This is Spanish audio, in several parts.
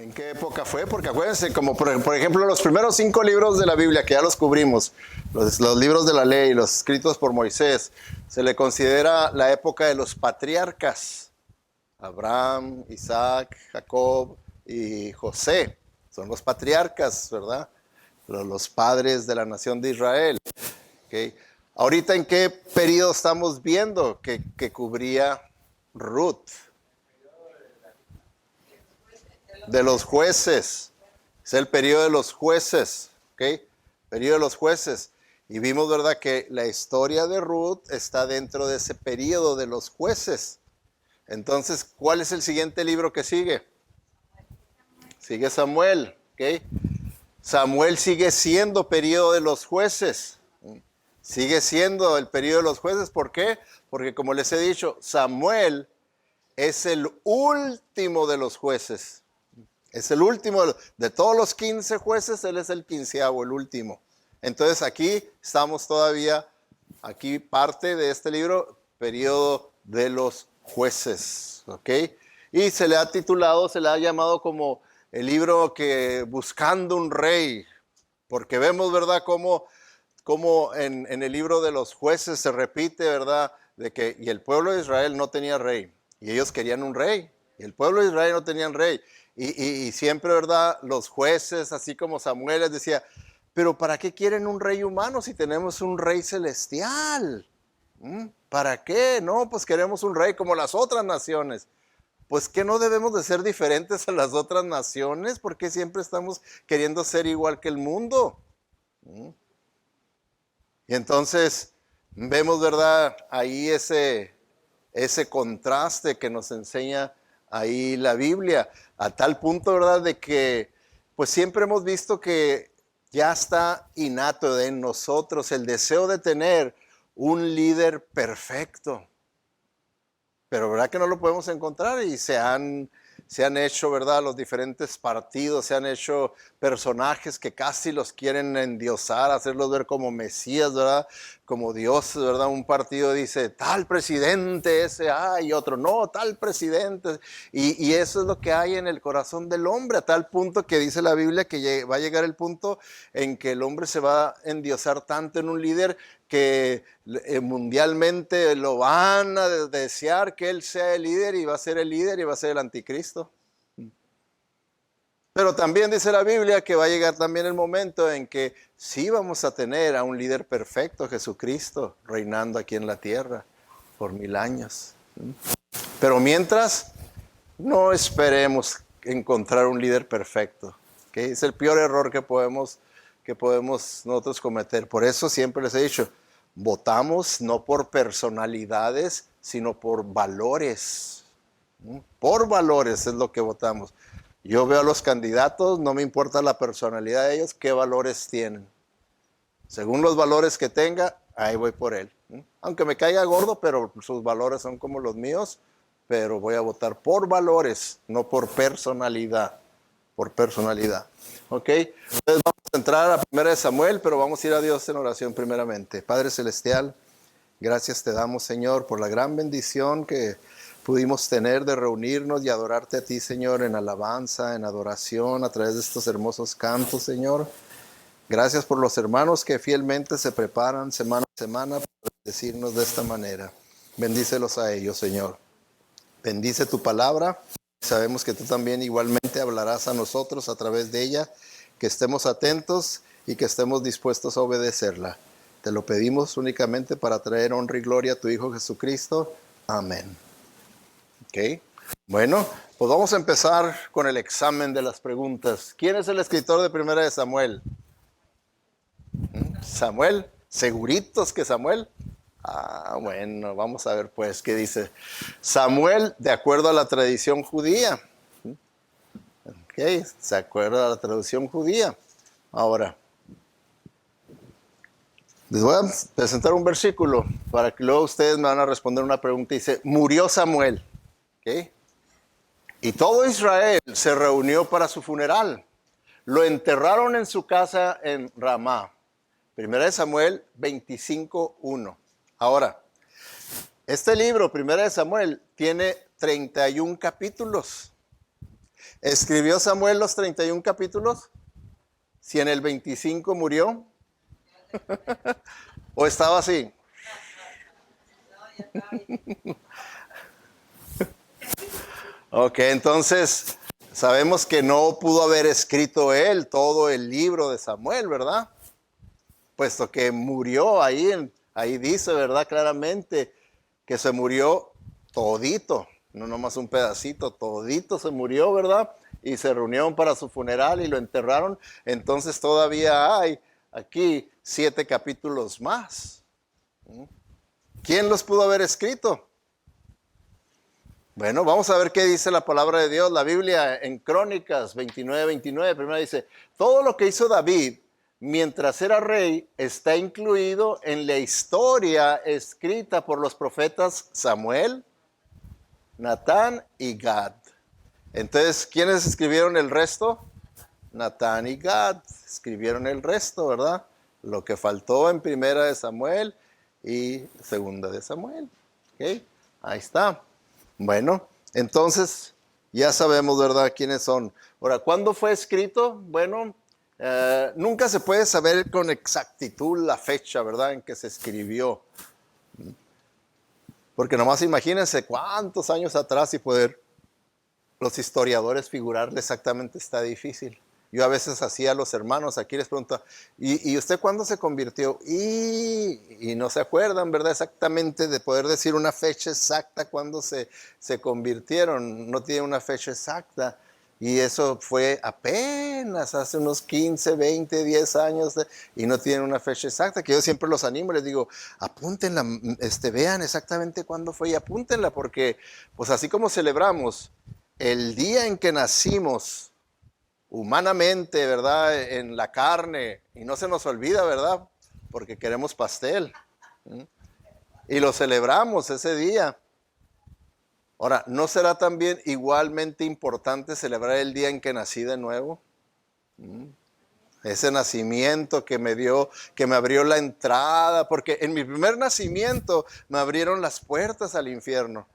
¿En qué época fue? Porque acuérdense, como por ejemplo los primeros 5 libros de la Biblia, que ya los cubrimos, los libros de la ley, los escritos por Moisés, se le considera la época de los patriarcas. Abraham, Isaac, Jacob y José. Son los patriarcas, ¿verdad? Los padres de la nación de Israel. ¿Okay? Ahorita, ¿en qué periodo estamos viendo que cubría Ruth? De los jueces. Es el periodo de los jueces. ¿Ok? Periodo de los jueces. Y vimos, ¿verdad?, que la historia de Ruth está dentro de ese periodo de los jueces. Entonces, ¿cuál es el siguiente libro que sigue? Sigue Samuel. ¿Ok? Samuel sigue siendo periodo de los jueces. Sigue siendo el periodo de los jueces. ¿Por qué? Porque como les he dicho, Samuel es el último de los jueces. Es el último de todos los 15 jueces, él es el 15º, el último. Entonces aquí estamos todavía, aquí parte de este libro, periodo de los jueces. ¿Ok? Y se le ha titulado, se le ha llamado como el libro que buscando un rey. Porque vemos, ¿verdad?, cómo en el libro de los jueces se repite, ¿verdad?, de que y el pueblo de Israel no tenía rey. Y ellos querían un rey. Y el pueblo de Israel no tenían rey. Y siempre, ¿verdad?, los jueces, así como Samuel, les decía, pero ¿para qué quieren un rey humano si tenemos un rey celestial? ¿Para qué? No, pues queremos un rey como las otras naciones. Pues que no debemos de ser diferentes a las otras naciones, porque siempre estamos queriendo ser igual que el mundo. Y entonces vemos, ¿verdad?, ahí ese contraste que nos enseña ahí la Biblia, a tal punto, ¿verdad?, de que pues siempre hemos visto que ya está innato en nosotros el deseo de tener un líder perfecto. Pero verdad que no lo podemos encontrar y se han hecho, ¿verdad?, los diferentes partidos, se han hecho personajes que casi los quieren endiosar, hacerlos ver como Mesías, ¿verdad?, como Dios, ¿verdad? Un partido dice, tal presidente ese, y otro, no, tal presidente. Y eso es lo que hay en el corazón del hombre, a tal punto que dice la Biblia que va a llegar el punto en que el hombre se va a endiosar tanto en un líder que mundialmente lo van a desear que él sea el líder y va a ser el líder y va a ser el anticristo. Pero también dice la Biblia que va a llegar también el momento en que sí vamos a tener a un líder perfecto, Jesucristo, reinando aquí en la tierra por 1000 años. Pero mientras, no esperemos encontrar un líder perfecto. ¿Okay? Es el peor error que podemos nosotros cometer. Por eso siempre les he dicho, votamos no por personalidades, sino por valores. Por valores es lo que votamos. Yo veo a los candidatos, no me importa la personalidad de ellos, qué valores tienen. Según los valores que tenga, ahí voy por él. Aunque me caiga gordo, pero sus valores son como los míos, pero voy a votar por valores, no por personalidad. Por personalidad. ¿Ok? Entonces vamos a entrar a 1 Samuel, pero vamos a ir a Dios en oración primeramente. Padre Celestial, gracias te damos, Señor, por la gran bendición que pudimos tener de reunirnos y adorarte a ti, Señor, en alabanza, en adoración, a través de estos hermosos cantos, Señor. Gracias por los hermanos que fielmente se preparan semana a semana para decirnos de esta manera. Bendícelos a ellos, Señor. Bendice tu palabra. Sabemos que tú también igualmente hablarás a nosotros a través de ella, que estemos atentos y que estemos dispuestos a obedecerla. Te lo pedimos únicamente para traer honra y gloria a tu Hijo Jesucristo. Amén. Ok. Bueno, pues vamos a empezar con el examen de las preguntas. ¿Quién es el escritor de 1 de Samuel? Samuel. ¿Seguritos que Samuel? Bueno, vamos a ver pues qué dice. Samuel, de acuerdo a la tradición judía. Ok, de acuerdo a la tradición judía. Ahora, les voy a presentar un versículo para que luego ustedes me van a responder una pregunta. Dice, murió Samuel. ¿Ok? Y todo Israel se reunió para su funeral. Lo enterraron en su casa en Ramá. 1 Samuel 25:1. Ahora, este libro, 1 Samuel, tiene 31 capítulos. ¿Escribió Samuel los 31 capítulos? Si en el 25 murió. ¿O estaba así? Ok, entonces sabemos que no pudo haber escrito él todo el libro de Samuel, ¿verdad? Puesto que murió ahí dice, ¿verdad? Claramente que se murió todito, no nomás un pedacito, todito se murió, ¿verdad? Y se reunieron para su funeral y lo enterraron. Entonces todavía hay aquí 7 capítulos más. ¿Quién los pudo haber escrito? Bueno, vamos a ver qué dice la palabra de Dios. La Biblia en Crónicas 29:29, primero dice, todo lo que hizo David mientras era rey está incluido en la historia escrita por los profetas Samuel, Natán y Gad. Entonces, ¿quiénes escribieron el resto? Natán y Gad escribieron el resto, ¿verdad? Lo que faltó en primera de Samuel y segunda de Samuel. ¿Ok? Ahí está. Bueno, entonces ya sabemos, ¿verdad?, quiénes son. Ahora, ¿cuándo fue escrito? Bueno, nunca se puede saber con exactitud la fecha, ¿verdad?, en que se escribió. Porque nomás imagínense cuántos años atrás y poder los historiadores figurarle exactamente está difícil. Yo a veces hacía a los hermanos, aquí les pregunto, ¿y usted cuándo se convirtió? Y no se acuerdan, ¿verdad? Exactamente de poder decir una fecha exacta cuando se convirtieron. No tiene una fecha exacta. Y eso fue apenas hace unos 15, 20, 10 años y no tienen una fecha exacta, que yo siempre los animo, les digo, apúntenla, vean exactamente cuándo fue y apúntenla, porque pues así como celebramos el día en que nacimos humanamente, ¿verdad? En la carne, y no se nos olvida, ¿verdad? Porque queremos pastel. Y lo celebramos ese día. Ahora, ¿no será también igualmente importante celebrar el día en que nací de nuevo? Ese nacimiento que me dio, que me abrió la entrada, porque en mi primer nacimiento me abrieron las puertas al infierno.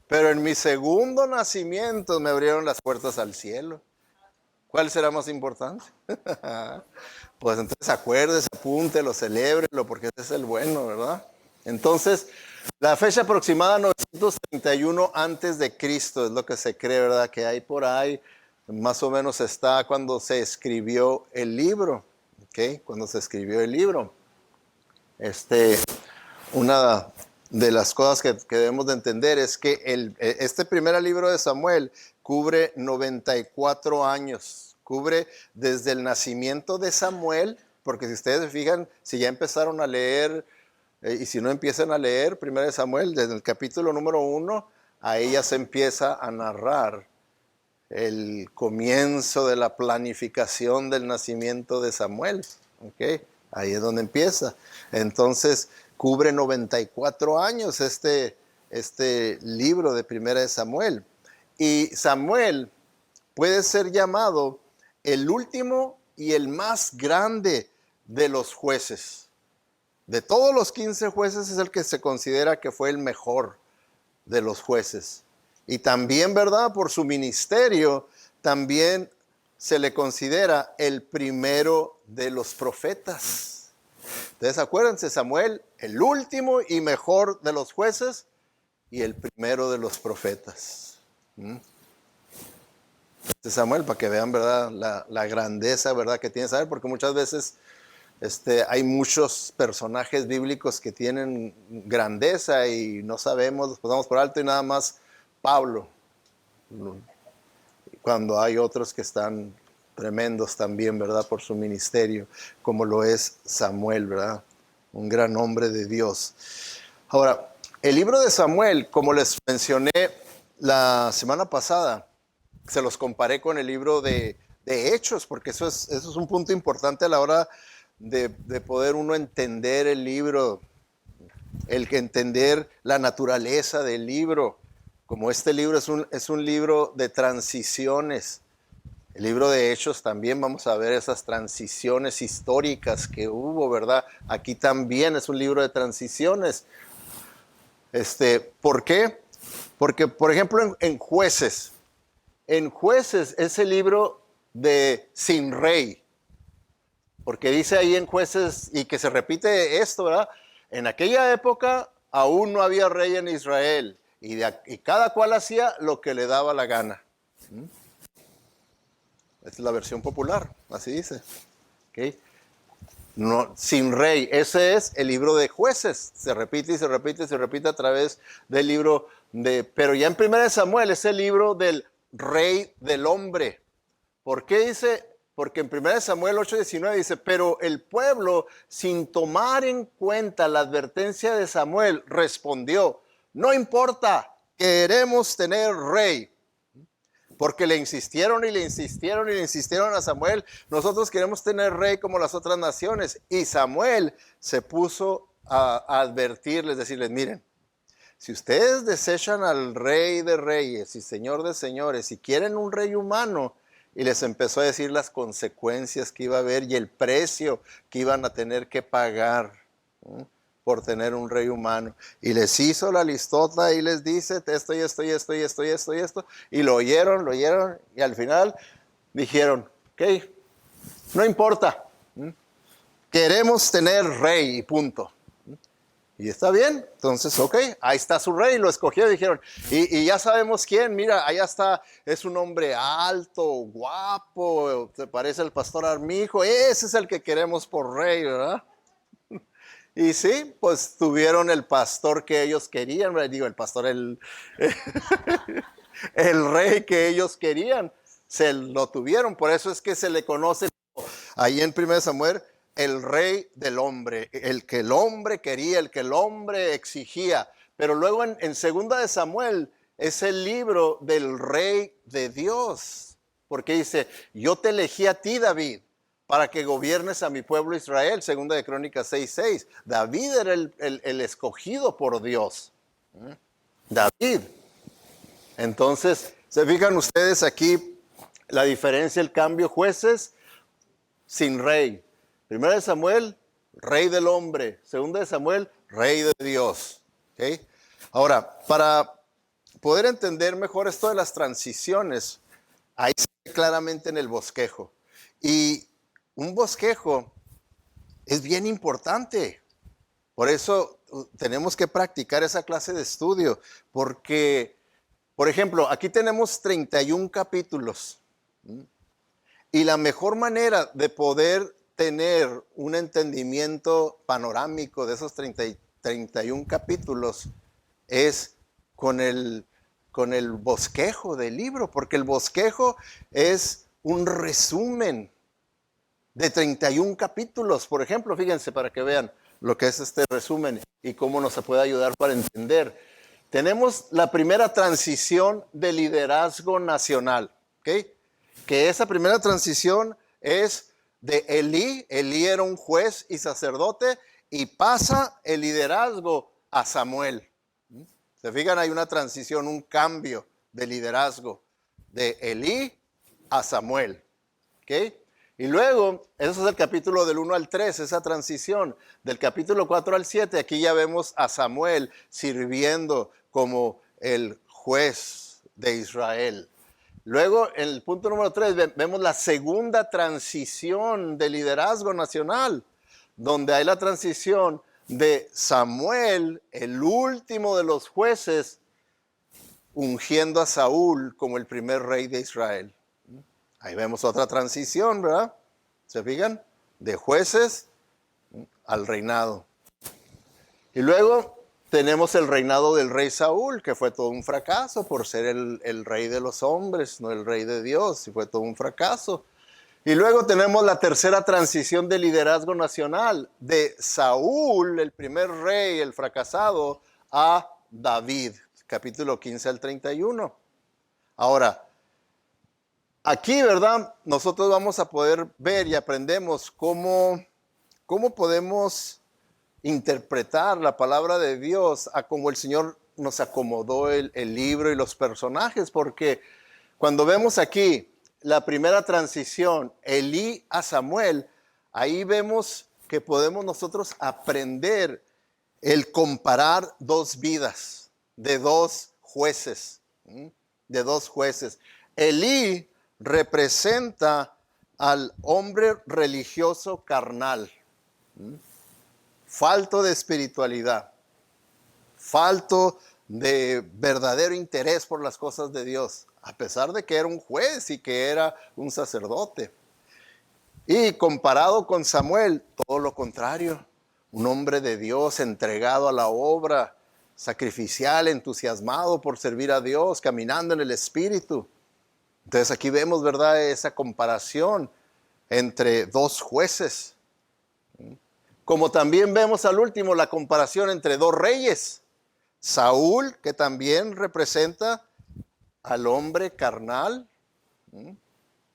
Pero en mi segundo nacimiento me abrieron las puertas al cielo. ¿Cuál será más importante? Pues entonces acuérdese, apúntelo, celébrelo, porque ese es el bueno, ¿verdad? Entonces, la fecha aproximada 931 antes de Cristo es lo que se cree, ¿verdad? Que hay por ahí, más o menos está cuando se escribió el libro, ¿ok? Cuando se escribió el libro. Una de las cosas que debemos de entender es que este primer libro de Samuel cubre 94 años, cubre desde el nacimiento de Samuel, porque si ustedes se fijan, si ya empezaron a leer, y si no empiezan a leer, primero de Samuel, desde el capítulo número 1, ahí ya se empieza a narrar el comienzo de la planificación del nacimiento de Samuel, ¿ok? Ahí es donde empieza. Entonces, cubre 94 años este libro de Primera de Samuel. Y Samuel puede ser llamado el último y el más grande de los jueces. De todos los 15 jueces es el que se considera que fue el mejor de los jueces. Y también, ¿verdad? Por su ministerio, también se le considera el primero de los profetas. Entonces, acuérdense, Samuel, el último y mejor de los jueces y el primero de los profetas. Samuel, para que vean, ¿verdad? La grandeza, ¿verdad? Que tiene Samuel, porque muchas veces hay muchos personajes bíblicos que tienen grandeza y no sabemos, los pasamos por alto y nada más Pablo, cuando hay otros que están tremendos también, ¿verdad? Por su ministerio, como lo es Samuel, ¿verdad? Un gran hombre de Dios. Ahora, el libro de Samuel, como les mencioné la semana pasada, se los comparé con el libro de Hechos, porque eso es un punto importante a la hora de poder uno entender el libro, el que entender la naturaleza del libro. Como este libro es un libro de transiciones. El libro de Hechos también vamos a ver esas transiciones históricas que hubo, ¿verdad? Aquí también es un libro de transiciones. ¿Por qué? Porque, por ejemplo, en Jueces, en Jueces es el libro de sin rey. Porque dice ahí en Jueces, y que se repite esto, ¿verdad? En aquella época aún no había rey en Israel, y cada cual hacía lo que le daba la gana. Esta es la versión popular, así dice. ¿Okay? No, sin rey, ese es el libro de Jueces. Se repite y se repite y se repite a través del libro de... Pero ya en 1 Samuel es el libro del rey del hombre. ¿Por qué dice? Porque en 1 Samuel 8:19 dice, pero el pueblo, sin tomar en cuenta la advertencia de Samuel, respondió, no importa, queremos tener rey. Porque le insistieron y le insistieron y le insistieron a Samuel, nosotros queremos tener rey como las otras naciones. Y Samuel se puso a advertirles, decirles, miren, si ustedes desechan al rey de reyes y señor de señores y quieren un rey humano, y les empezó a decir las consecuencias que iba a haber y el precio que iban a tener que pagar, ¿no?, por tener un rey humano. Y les hizo la listota y les dice esto y esto y esto y esto y esto y esto. Y lo oyeron y al final dijeron, ok, no importa, queremos tener rey y punto. Y está bien, entonces, ok, ahí está su rey, lo escogió y dijeron, y ya sabemos quién, mira, allá está, es un hombre alto, guapo, se parece al pastor Armijo, ese es el que queremos por rey, ¿verdad? Y sí, pues tuvieron el pastor que ellos querían, digo, el pastor, el rey que ellos querían, se lo tuvieron, por eso es que se le conoce ahí en 1 Samuel, el rey del hombre, el que el hombre quería, el que el hombre exigía. Pero luego en 2 Samuel es el libro del rey de Dios. Porque dice, yo te elegí a ti, David, para que gobiernes a mi pueblo Israel. 2 de Crónicas 6:6. David era el escogido por Dios. David. Entonces, ¿se fijan ustedes aquí la diferencia, el cambio? Jueces sin rey. 1 Samuel, rey del hombre. 2 Samuel, rey de Dios. ¿Okay? Ahora, para poder entender mejor esto de las transiciones, ahí se ve claramente en el bosquejo. Y un bosquejo es bien importante. Por eso tenemos que practicar esa clase de estudio. Porque, por ejemplo, aquí tenemos 31 capítulos. Y la mejor manera de poder tener un entendimiento panorámico de esos 31 capítulos es con el bosquejo del libro, porque el bosquejo es un resumen de 31 capítulos. Por ejemplo, fíjense para que vean lo que es este resumen y cómo nos puede ayudar para entender. Tenemos la primera transición de liderazgo nacional, ¿ok? Que esa primera transición es de Elí. Elí era un juez y sacerdote y pasa el liderazgo a Samuel. ¿Se fijan? Hay una transición, un cambio de liderazgo de Elí a Samuel. ¿Ok? Y luego, eso es el capítulo del 1 al 3, esa transición. Del capítulo 4 al 7, aquí ya vemos a Samuel sirviendo como el juez de Israel. Luego, en el punto número 3, vemos la segunda transición de liderazgo nacional, donde hay la transición de Samuel, el último de los jueces, ungiendo a Saúl como el primer rey de Israel. Ahí vemos otra transición, ¿verdad? ¿Se fijan? De jueces al reinado. Y luego tenemos el reinado del rey Saúl, que fue todo un fracaso por ser el rey de los hombres, no el rey de Dios, y fue todo un fracaso. Y luego tenemos la tercera transición de liderazgo nacional, de Saúl, el primer rey, el fracasado, a David, capítulo 15 al 31. Ahora, aquí, ¿verdad? Nosotros vamos a poder ver y aprendemos cómo podemos interpretar la palabra de Dios a cómo el Señor nos acomodó el libro y los personajes, porque cuando vemos aquí la primera transición, Elí a Samuel, ahí vemos que podemos nosotros aprender el comparar dos vidas de dos jueces, de dos jueces. Elí representa al hombre religioso carnal, falto de espiritualidad, falto de verdadero interés por las cosas de Dios, a pesar de que era un juez y que era un sacerdote. Y comparado con Samuel, todo lo contrario, un hombre de Dios entregado a la obra, sacrificial, entusiasmado por servir a Dios, caminando en el Espíritu. Entonces aquí vemos, ¿verdad?, esa comparación entre dos jueces. Como también vemos al último la comparación entre dos reyes. Saúl, que también representa al hombre carnal,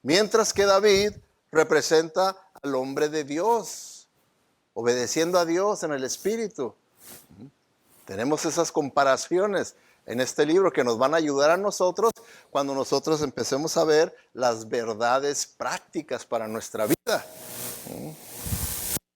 mientras que David representa al hombre de Dios, obedeciendo a Dios en el Espíritu. Tenemos esas comparaciones en este libro que nos van a ayudar a nosotros cuando nosotros empecemos a ver las verdades prácticas para nuestra vida.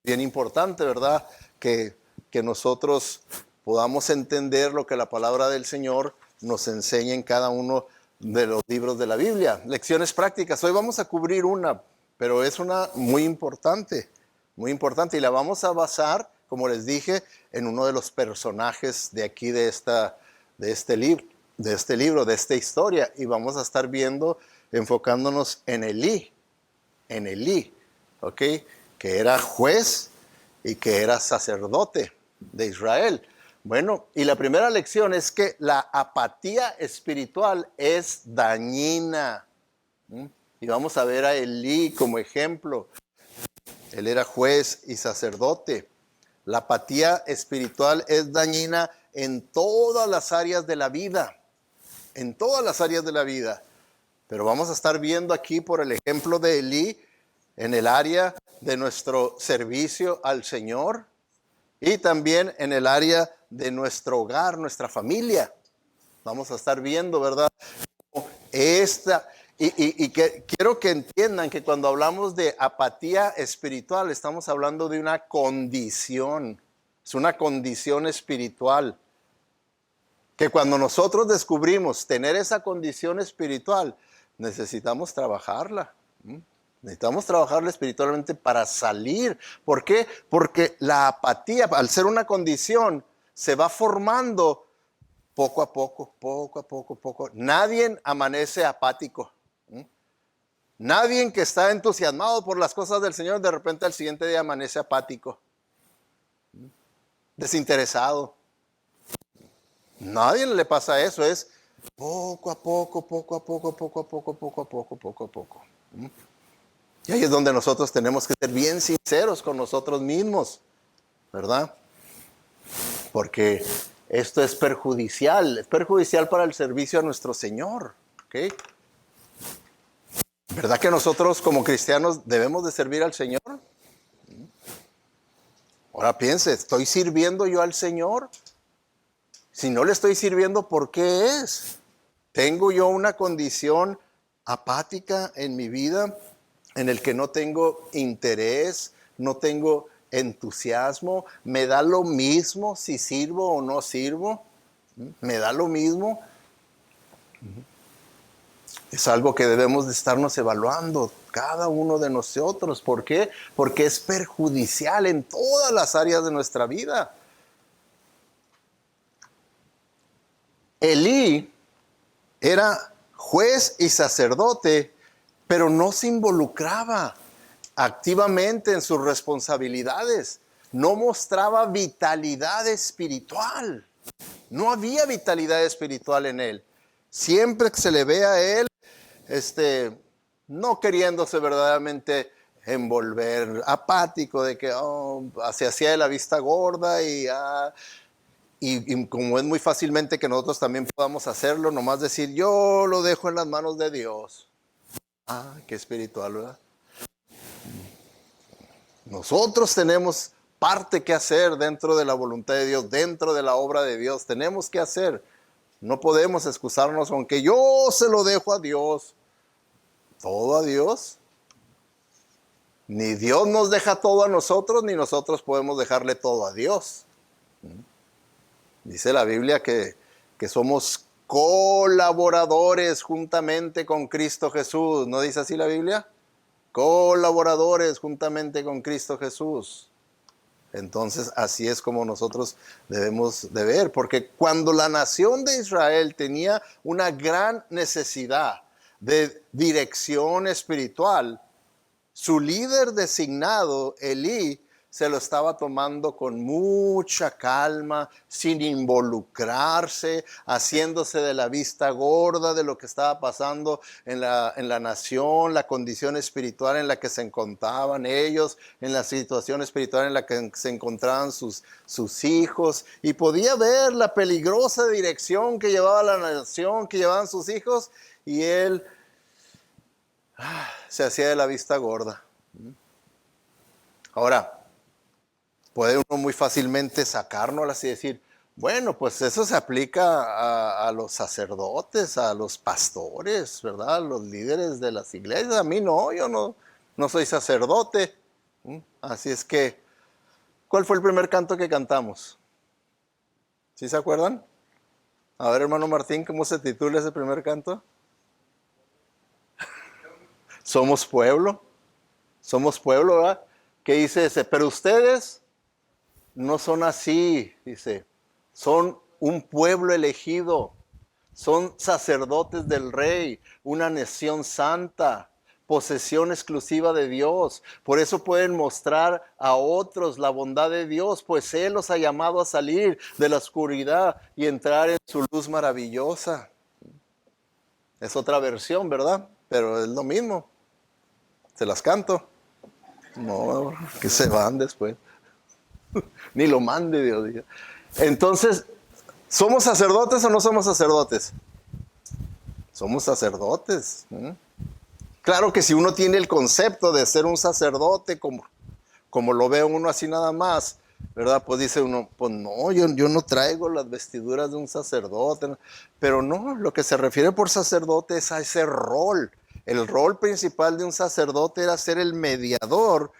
Bien importante, ¿verdad? Que nosotros podamos entender lo que la palabra del Señor nos enseña en cada uno de los libros de la Biblia. Lecciones prácticas. Hoy vamos a cubrir una, pero es una muy importante y la vamos a basar, como les dije, en uno de los personajes de aquí de este libro, de esta historia, y vamos a estar viendo, enfocándonos en Elí, ¿ok? Que era juez y que era sacerdote de Israel. Bueno, y la primera lección es que la apatía espiritual es dañina. Y vamos a ver a Elí como ejemplo. Él era juez y sacerdote. La apatía espiritual es dañina en todas las áreas de la vida. En todas las áreas de la vida. Pero vamos a estar viendo aquí por el ejemplo de Elí en el área de nuestro servicio al Señor y también en el área de nuestro hogar, nuestra familia. Vamos a estar viendo, ¿verdad? Quiero que entiendan que cuando hablamos de apatía espiritual, estamos hablando de una condición. Es una condición espiritual. Que cuando nosotros descubrimos tener esa condición espiritual, necesitamos trabajarla. Necesitamos trabajarla espiritualmente para salir. ¿Por qué? Porque la apatía, al ser una condición, se va formando poco a poco. Nadie amanece apático. Nadie que está entusiasmado por las cosas del Señor, de repente al siguiente día amanece apático, desinteresado. Nadie le pasa eso, es poco a poco. Y ahí es donde nosotros tenemos que ser bien sinceros con nosotros mismos, ¿verdad? Porque esto es perjudicial para el servicio a nuestro Señor, ¿ok? ¿Verdad que nosotros como cristianos debemos de servir al Señor? Ahora piense, ¿estoy sirviendo yo al Señor? Si no le estoy sirviendo, ¿por qué es? ¿Tengo yo una condición apática en mi vida en el que no tengo interés, no tengo entusiasmo? ¿Me da lo mismo si sirvo o no sirvo? ¿Me da lo mismo? Es algo que debemos de estarnos evaluando cada uno de nosotros. ¿Por qué? Porque es perjudicial en todas las áreas de nuestra vida. Elí era juez y sacerdote, pero no se involucraba activamente en sus responsabilidades. No mostraba vitalidad espiritual. No había vitalidad espiritual en él. Siempre que se le ve a él, no queriéndose verdaderamente envolver, apático, de que se hacía de la vista gorda y como es muy fácilmente que nosotros también podamos hacerlo, nomás decir, yo lo dejo en las manos de Dios. Qué espiritual, ¿verdad? Nosotros tenemos parte que hacer dentro de la voluntad de Dios, dentro de la obra de Dios. Tenemos que hacer. No podemos excusarnos, aunque yo se lo dejo a Dios. ¿Todo a Dios? Ni Dios nos deja todo a nosotros, ni nosotros podemos dejarle todo a Dios. Dice la Biblia que somos colaboradores juntamente con Cristo Jesús. ¿No dice así la Biblia? Colaboradores juntamente con Cristo Jesús. Entonces, así es como nosotros debemos de ver, porque cuando la nación de Israel tenía una gran necesidad de dirección espiritual, su líder designado, Elí, se lo estaba tomando con mucha calma, sin involucrarse, haciéndose de la vista gorda de lo que estaba pasando en la nación, la condición espiritual en la que se encontraban ellos, en la situación espiritual en la que se encontraban sus hijos, y podía ver la peligrosa dirección que llevaba la nación, que llevaban sus hijos, y él se hacía de la vista gorda. Ahora, puede uno muy fácilmente sacárnoslas y decir, bueno, pues eso se aplica a los sacerdotes, a los pastores, ¿verdad? A los líderes de las iglesias. A mí no, yo no soy sacerdote. Así es que, ¿cuál fue el primer canto que cantamos? ¿Sí se acuerdan? A ver, hermano Martín, ¿cómo se titula ese primer canto? Somos pueblo, ¿verdad? ¿Qué dice ese? Pero ustedes no son así, dice, son un pueblo elegido, son sacerdotes del rey, una nación santa, posesión exclusiva de Dios. Por eso pueden mostrar a otros la bondad de Dios, pues Él los ha llamado a salir de la oscuridad y entrar en su luz maravillosa. Es otra versión, ¿verdad? Pero es lo mismo. Se las canto. No, que se van después. Ni lo mande Dios. Entonces, ¿somos sacerdotes o no somos sacerdotes? Somos sacerdotes. Claro que si uno tiene el concepto de ser un sacerdote, como lo ve uno así nada más, ¿verdad? Pues dice uno, pues no, yo no traigo las vestiduras de un sacerdote. Pero no, lo que se refiere por sacerdote es a ese rol. El rol principal de un sacerdote era ser el mediador,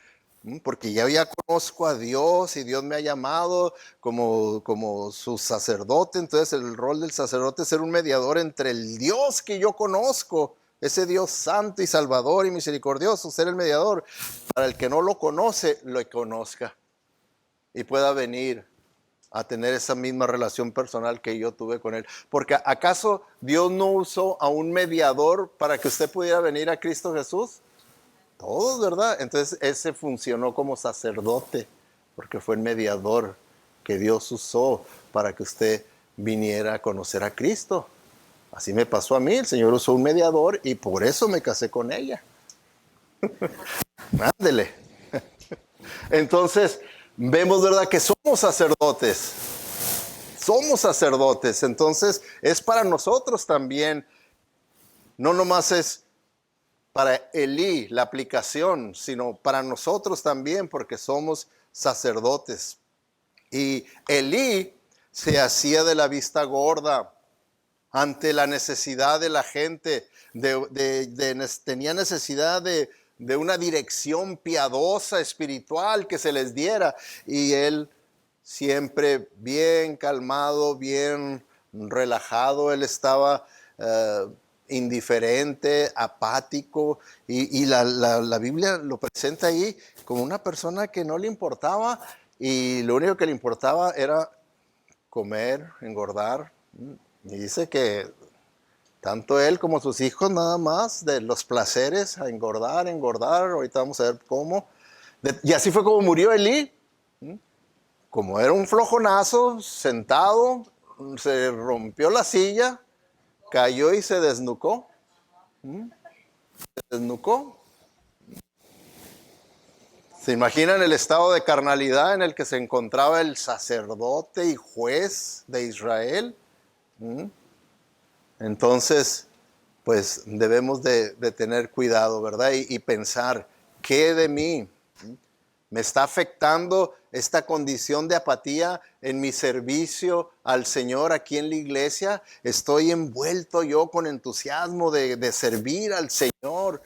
porque ya conozco a Dios y Dios me ha llamado como su sacerdote. Entonces el rol del sacerdote es ser un mediador entre el Dios que yo conozco, ese Dios santo y salvador y misericordioso, ser el mediador para el que no lo conoce, lo conozca y pueda venir a tener esa misma relación personal que yo tuve con Él. Porque ¿acaso Dios no usó a un mediador para que usted pudiera venir a Cristo Jesús? Todos, ¿verdad? Entonces ese funcionó como sacerdote, porque fue el mediador que Dios usó para que usted viniera a conocer a Cristo. Así me pasó a mí, el Señor usó un mediador y por eso me casé con ella. Ándele. Entonces, vemos, ¿verdad?, que somos sacerdotes. Somos sacerdotes, entonces es para nosotros también. No nomás es para Elí la aplicación, sino para nosotros también, porque somos sacerdotes. Y Elí se hacía de la vista gorda ante la necesidad de la gente, tenía necesidad de una dirección piadosa, espiritual que se les diera, y él siempre bien calmado, bien relajado, él estaba indiferente, apático, y la Biblia lo presenta ahí como una persona que no le importaba, y lo único que le importaba era comer, engordar. Y dice que tanto él como sus hijos nada más de los placeres, a engordar, ahorita vamos a ver cómo. Y así fue como murió Elí. Como era un flojonazo, sentado, se rompió la silla, cayó y se desnucó. Se desnucó. ¿Se imaginan el estado de carnalidad en el que se encontraba el sacerdote y juez de Israel? Entonces, pues debemos de tener cuidado, ¿verdad? Y pensar, ¿qué de mí? ¿Me está afectando esta condición de apatía en mi servicio al Señor aquí en la iglesia? ¿Estoy envuelto yo con entusiasmo de servir al Señor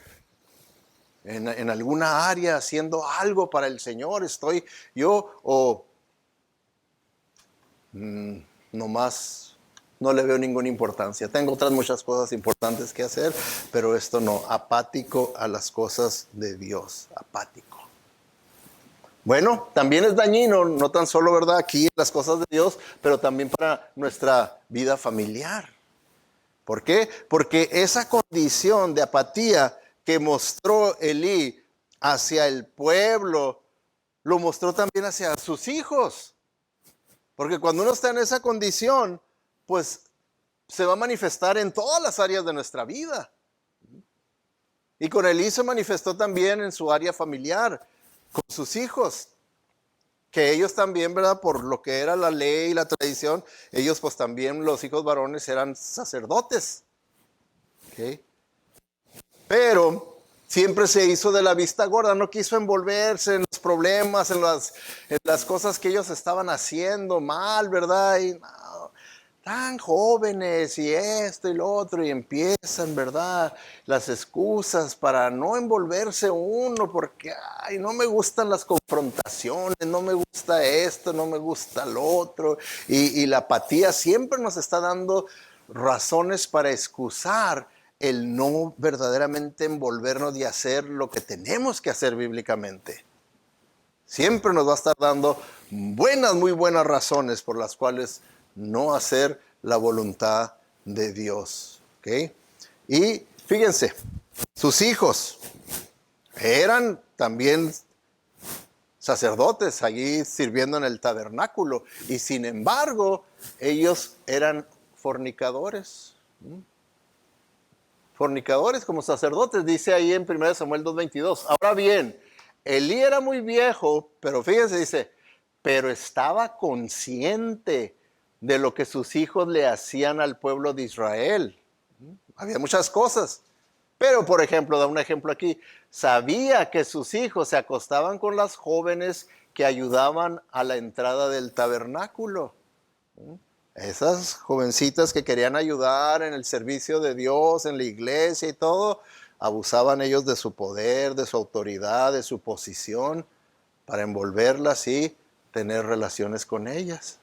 en alguna área, haciendo algo para el Señor? ¿Estoy yo nomás no le veo ninguna importancia. Tengo otras muchas cosas importantes que hacer, pero esto no, apático a las cosas de Dios, apático. Bueno, también es dañino, no tan solo, ¿verdad?, aquí en las cosas de Dios, pero también para nuestra vida familiar. ¿Por qué? Porque esa condición de apatía que mostró Elí hacia el pueblo, lo mostró también hacia sus hijos. Porque cuando uno está en esa condición, pues se va a manifestar en todas las áreas de nuestra vida. Y con Elí se manifestó también en su área familiar, con sus hijos. Que ellos también, ¿verdad? Por lo que era la ley y la tradición, ellos pues también, los hijos varones, eran sacerdotes. ¿Okay? Pero siempre se hizo de la vista gorda, no quiso envolverse en los problemas, en las cosas que ellos estaban haciendo mal, ¿verdad? Y no, tan jóvenes y esto y lo otro, y empiezan, ¿verdad?, las excusas para no envolverse uno, porque ay, no me gustan las confrontaciones, no me gusta esto, no me gusta lo otro, y la apatía siempre nos está dando razones para excusar el no verdaderamente envolvernos y hacer lo que tenemos que hacer bíblicamente. Siempre nos va a estar dando muy buenas razones por las cuales no hacer la voluntad de Dios. ¿Okay? Y fíjense, sus hijos eran también sacerdotes allí sirviendo en el tabernáculo, y sin embargo ellos eran fornicadores. Fornicadores como sacerdotes, dice ahí en 1 Samuel 2:22. Ahora bien, Elí era muy viejo, pero fíjense, dice, pero estaba consciente de lo que sus hijos le hacían al pueblo de Israel. Había muchas cosas, pero por ejemplo, da un ejemplo aquí, sabía que sus hijos se acostaban con las jóvenes que ayudaban a la entrada del tabernáculo. Esas jovencitas que querían ayudar en el servicio de Dios, en la iglesia y todo, abusaban ellos de su poder, de su autoridad, de su posición, para envolverlas y tener relaciones con ellas.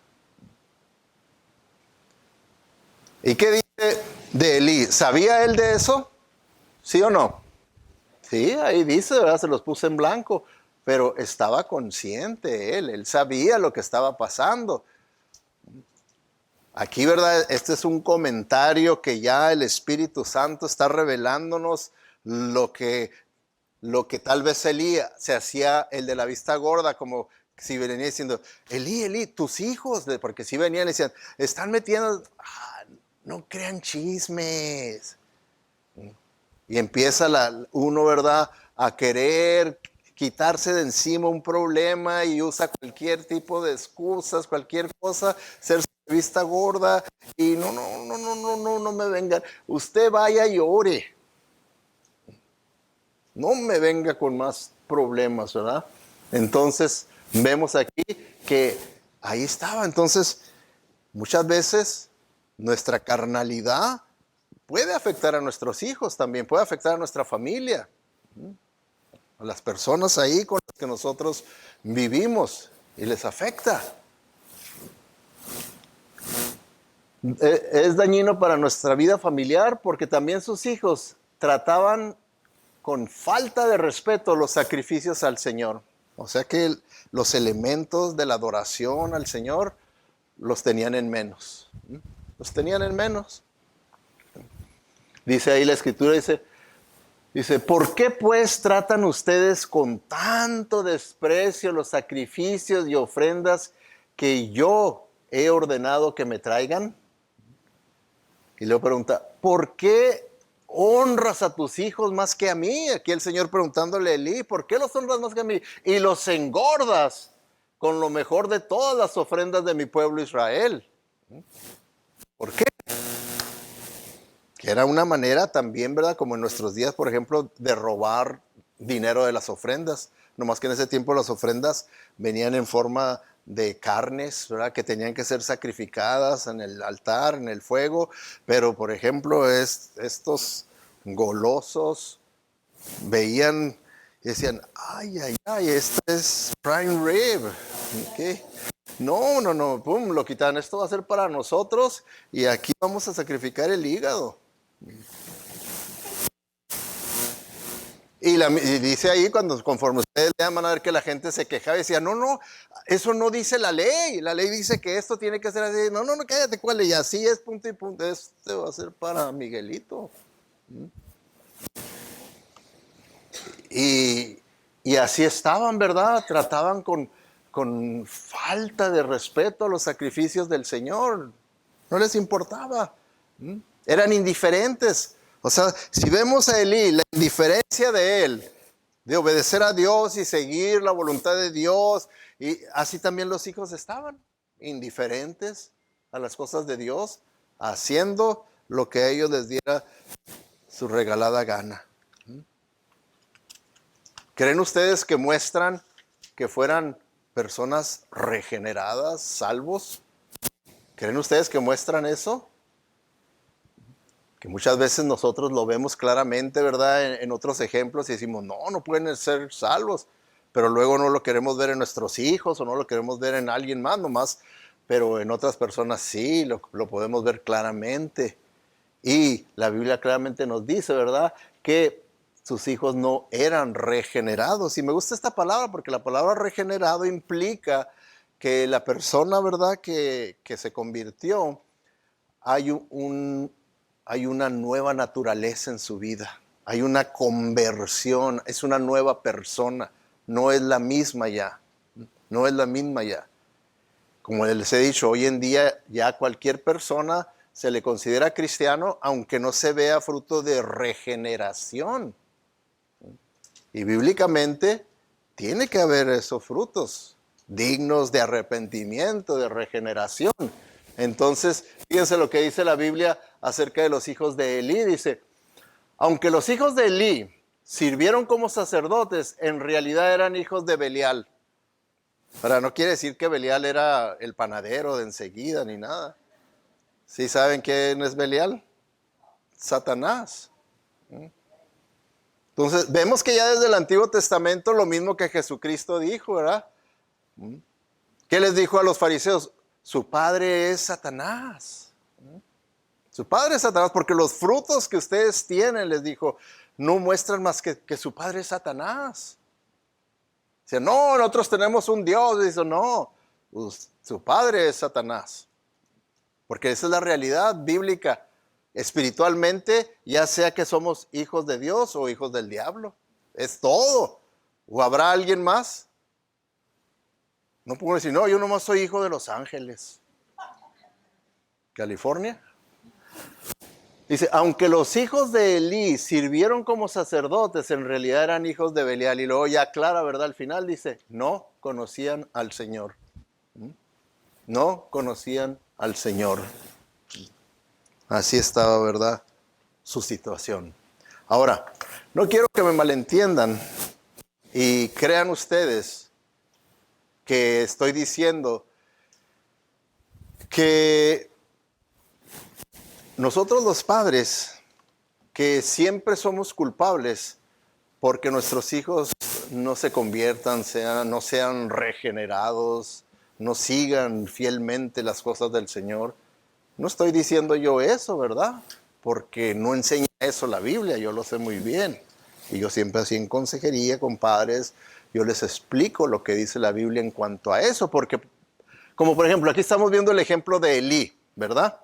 ¿Y qué dice de Elí? ¿Sabía él de eso? ¿Sí o no? Sí, ahí dice, ¿verdad? Se los puse en blanco, pero estaba consciente él sabía lo que estaba pasando. Aquí, ¿verdad? Este es un comentario que ya el Espíritu Santo está revelándonos lo que tal vez Elías se hacía el de la vista gorda, como si venía diciendo, Elí, tus hijos, porque si venían y decían, están metiendo, no crean chismes. Y empieza uno, ¿verdad?, a querer quitarse de encima un problema y usa cualquier tipo de excusas, cualquier cosa, ser vista gorda, y no me vengan. Usted vaya y ore. No me venga con más problemas, ¿verdad? Entonces, vemos aquí que ahí estaba. Entonces, muchas veces nuestra carnalidad puede afectar a nuestros hijos también, puede afectar a nuestra familia, a las personas ahí con las que nosotros vivimos, y les afecta. Es dañino para nuestra vida familiar porque también sus hijos trataban con falta de respeto los sacrificios al Señor. O sea que los elementos de la adoración al Señor los tenían en menos. Los tenían en menos. Dice ahí la Escritura, dice, ¿por qué pues tratan ustedes con tanto desprecio los sacrificios y ofrendas que yo he ordenado que me traigan? Y luego pregunta, ¿por qué honras a tus hijos más que a mí? Aquí el Señor preguntándole a Elí, ¿por qué los honras más que a mí? Y los engordas con lo mejor de todas las ofrendas de mi pueblo Israel. ¿Por qué? Que era una manera también, ¿verdad? Como en nuestros días, por ejemplo, de robar dinero de las ofrendas. Nomás que en ese tiempo las ofrendas venían en forma de carnes, ¿verdad?, que tenían que ser sacrificadas en el altar, en el fuego. Pero, por ejemplo, estos golosos veían y decían, ay, este es prime rib. ¿Okay? No, no, no, pum, lo quitan. Esto va a ser para nosotros y aquí vamos a sacrificar el hígado. Y dice ahí, conforme ustedes lean, van a ver que la gente se quejaba y decía, no, no, eso no dice la ley. La ley dice que esto tiene que ser así. No, no, no, cállate, ¿cuál ley? Así es, punto y punto. Este va a ser para Miguelito. Y, y así estaban, ¿verdad? Trataban con falta de respeto a los sacrificios del Señor. No les importaba. Eran indiferentes. O sea, si vemos a Elí, la indiferencia de él, de obedecer a Dios y seguir la voluntad de Dios, y así también los hijos estaban, indiferentes a las cosas de Dios, haciendo lo que a ellos les diera su regalada gana. ¿Creen ustedes que muestran que fueran personas regeneradas, salvos? ¿Creen ustedes que muestran eso? Que muchas veces nosotros lo vemos claramente, ¿verdad? En otros ejemplos y decimos, no, no pueden ser salvos. Pero luego no lo queremos ver en nuestros hijos o no lo queremos ver en alguien más nomás. Pero en otras personas sí, lo podemos ver claramente. Y la Biblia claramente nos dice, ¿verdad? Que sus hijos no eran regenerados. Y me gusta esta palabra porque la palabra regenerado implica que la persona, ¿verdad? Que se convirtió, hay hay una nueva naturaleza en su vida. Hay una conversión, es una nueva persona. No es la misma ya. No es la misma ya. Como les he dicho, hoy en día ya cualquier persona se le considera cristiano, aunque no se vea fruto de regeneración. Y bíblicamente tiene que haber esos frutos dignos de arrepentimiento, de regeneración. Entonces, fíjense lo que dice la Biblia acerca de los hijos de Elí. Dice, aunque los hijos de Elí sirvieron como sacerdotes, en realidad eran hijos de Belial. Ahora, no quiere decir que Belial era el panadero de enseguida ni nada. ¿Sí saben quién es Belial? Satanás. Entonces, vemos que ya desde el Antiguo Testamento lo mismo que Jesucristo dijo, ¿verdad? ¿Qué les dijo a los fariseos? Su padre es Satanás. Su padre es Satanás, porque los frutos que ustedes tienen, les dijo, no muestran más que su padre es Satanás. Dice, no, nosotros tenemos un Dios. Dice, no, pues, su padre es Satanás. Porque esa es la realidad bíblica. Espiritualmente, ya sea que somos hijos de Dios o hijos del diablo. Es todo. ¿O habrá alguien más? No puedo decir, no, yo nomás soy hijo de Los Ángeles, California. Dice, aunque los hijos de Elí sirvieron como sacerdotes, en realidad eran hijos de Belial. Y luego ya aclara, ¿verdad? Al final dice, no conocían al Señor. No conocían al Señor. Así estaba, ¿verdad? Su situación. Ahora, no quiero que me malentiendan y crean ustedes que estoy diciendo que nosotros los padres, que siempre somos culpables porque nuestros hijos no se conviertan, no sean regenerados, no sigan fielmente las cosas del Señor. No estoy diciendo yo eso, ¿verdad? Porque no enseña eso la Biblia, yo lo sé muy bien. Y yo siempre así en consejería con padres, yo les explico lo que dice la Biblia en cuanto a eso, porque como por ejemplo, aquí estamos viendo el ejemplo de Elí, ¿verdad?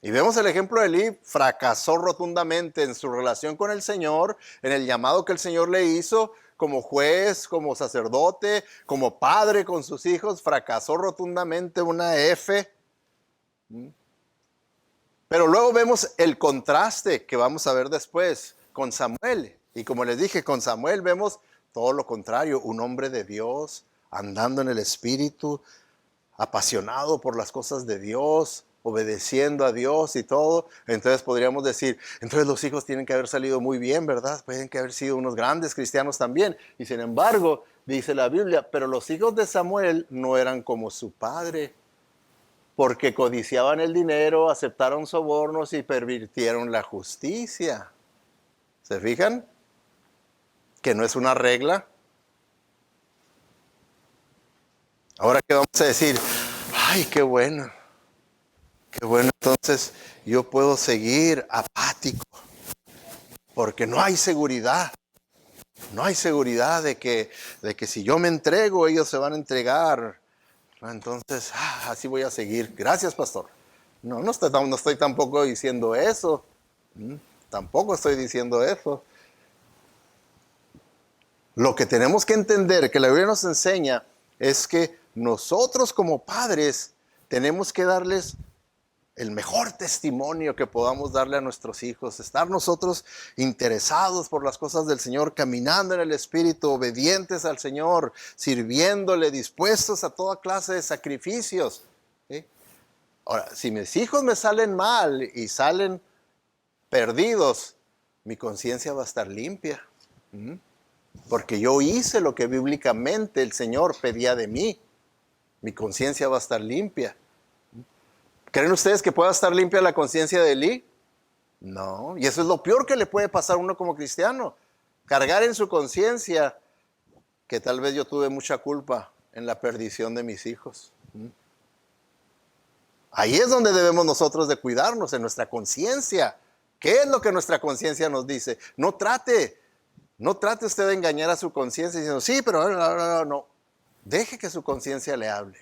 Y vemos el ejemplo de Elí, fracasó rotundamente en su relación con el Señor, en el llamado que el Señor le hizo como juez, como sacerdote, como padre con sus hijos, fracasó rotundamente, una F. Pero luego vemos el contraste que vamos a ver después con Samuel. Y como les dije, con Samuel vemos todo lo contrario, un hombre de Dios, andando en el Espíritu, apasionado por las cosas de Dios, obedeciendo a Dios y todo. Entonces podríamos decir, entonces los hijos tienen que haber salido muy bien, ¿verdad? Pueden que haber sido unos grandes cristianos también. Y sin embargo, dice la Biblia, pero los hijos de Samuel no eran como su padre, porque codiciaban el dinero, aceptaron sobornos y pervirtieron la justicia. ¿Se fijan? Que no es una regla. Ahora, ¿qué vamos a decir? Ay, qué bueno. Qué bueno, entonces yo puedo seguir apático porque no hay seguridad. No hay seguridad de que si yo me entrego, ellos se van a entregar. Entonces, así voy a seguir. Gracias, pastor. No estoy tampoco diciendo eso. Tampoco estoy diciendo eso. Lo que tenemos que entender, que la Biblia nos enseña, es que nosotros como padres tenemos que darles el mejor testimonio que podamos darle a nuestros hijos, estar nosotros interesados por las cosas del Señor, caminando en el Espíritu, obedientes al Señor, sirviéndole, dispuestos a toda clase de sacrificios. ¿Sí? Ahora, si mis hijos me salen mal y salen perdidos, mi conciencia va a estar limpia. Porque yo hice lo que bíblicamente el Señor pedía de mí. Mi conciencia va a estar limpia. ¿Creen ustedes que pueda estar limpia la conciencia de Elí? No, y eso es lo peor que le puede pasar a uno como cristiano. Cargar en su conciencia que tal vez yo tuve mucha culpa en la perdición de mis hijos. Ahí es donde debemos nosotros de cuidarnos, en nuestra conciencia. ¿Qué es lo que nuestra conciencia nos dice? No trate usted de engañar a su conciencia diciendo, sí, pero no. Deje que su conciencia le hable.